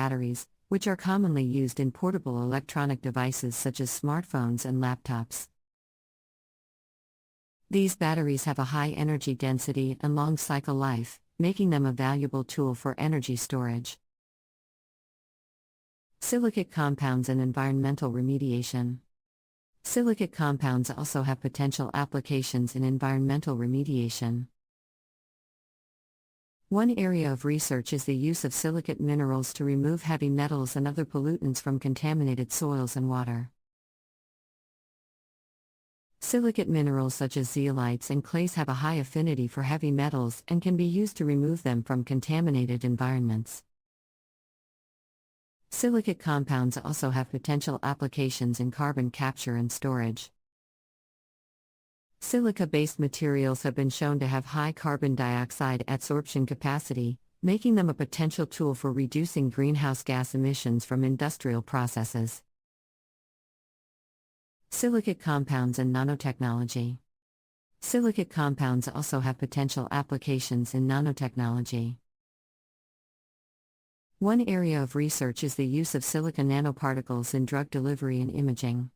batteries, which are commonly used in portable electronic devices such as smartphones and laptops. These batteries have a high energy density and long cycle life, making them a valuable tool for energy storage. Silicate compounds and environmental remediation. Silicate compounds also have potential applications in environmental remediation. One area of research is the use of silicate minerals to remove heavy metals and other pollutants from contaminated soils and water. Silicate minerals such as zeolites and clays have a high affinity for heavy metals and can be used to remove them from contaminated environments. Silicate compounds also have potential applications in carbon capture and storage. Silica-based materials have been shown to have high carbon dioxide adsorption capacity, making them a potential tool for reducing greenhouse gas emissions from industrial processes. Silicate compounds and nanotechnology. Silicate compounds also have potential applications in nanotechnology. One area of research is the use of silica nanoparticles in drug delivery and imaging.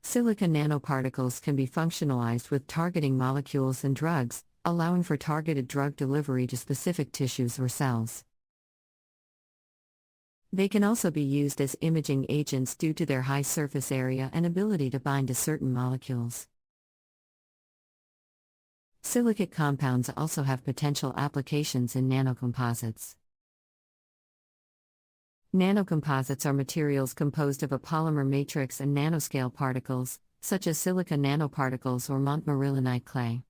Silica nanoparticles can be functionalized with targeting molecules and drugs, allowing for targeted drug delivery to specific tissues or cells. They can also be used as imaging agents due to their high surface area and ability to bind to certain molecules. Silicate compounds also have potential applications in nanocomposites. Nanocomposites are materials composed of a polymer matrix and nanoscale particles, such as silica nanoparticles or montmorillonite clay.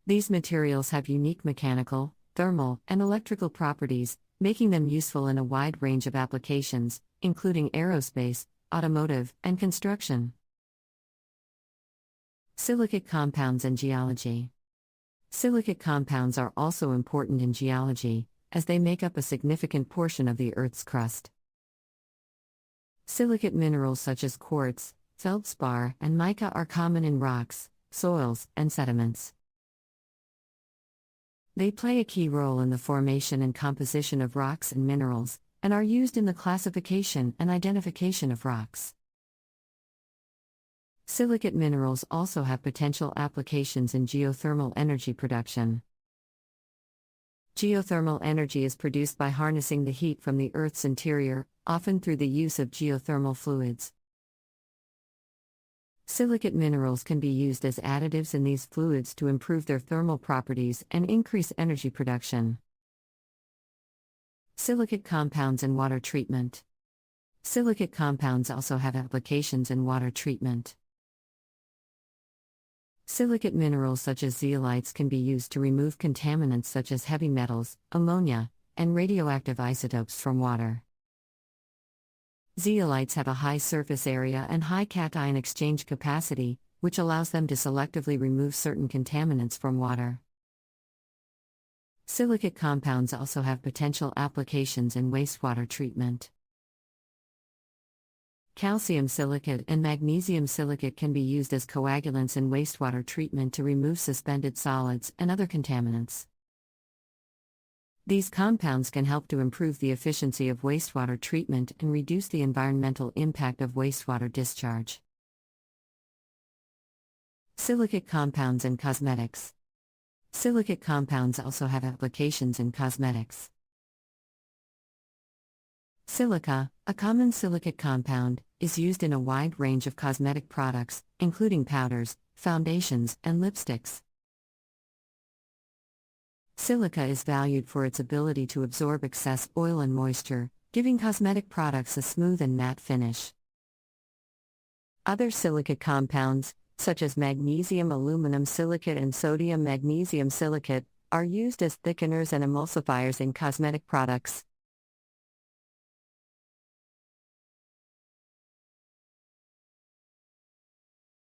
These materials have unique mechanical, thermal, and electrical properties, making them useful in a wide range of applications, including aerospace, automotive, and construction. Silicate compounds and geology. Silicate compounds are also important in geology, as they make up a significant portion of the Earth's crust. Silicate minerals such as quartz, feldspar, and mica are common in rocks, soils, and sediments. They play a key role in the formation and composition of rocks and minerals, and are used in the classification and identification of rocks. Silicate minerals also have potential applications in geothermal energy production. Geothermal energy is produced by harnessing the heat from the Earth's interior, often through the use of geothermal fluids. Silicate minerals can be used as additives in these fluids to improve their thermal properties and increase energy production. Silicate compounds and water treatment. Silicate compounds also have applications in water treatment. Silicate minerals such as zeolites can be used to remove contaminants such as heavy metals, ammonia, and radioactive isotopes from water. Zeolites have a high surface area and high cation exchange capacity, which allows them to selectively remove certain contaminants from water. Silicate compounds also have potential applications in wastewater treatment. Calcium silicate and magnesium silicate can be used as coagulants in wastewater treatment to remove suspended solids and other contaminants. These compounds can help to improve the efficiency of wastewater treatment and reduce the environmental impact of wastewater discharge. Silicate compounds and cosmetics. Silicate compounds also have applications in cosmetics. Silica, a common silicate compound, is used in a wide range of cosmetic products, including powders, foundations, and lipsticks. Silica is valued for its ability to absorb excess oil and moisture, giving cosmetic products a smooth and matte finish. Other silicate compounds, such as magnesium aluminum silicate and sodium magnesium silicate, are used as thickeners and emulsifiers in cosmetic products.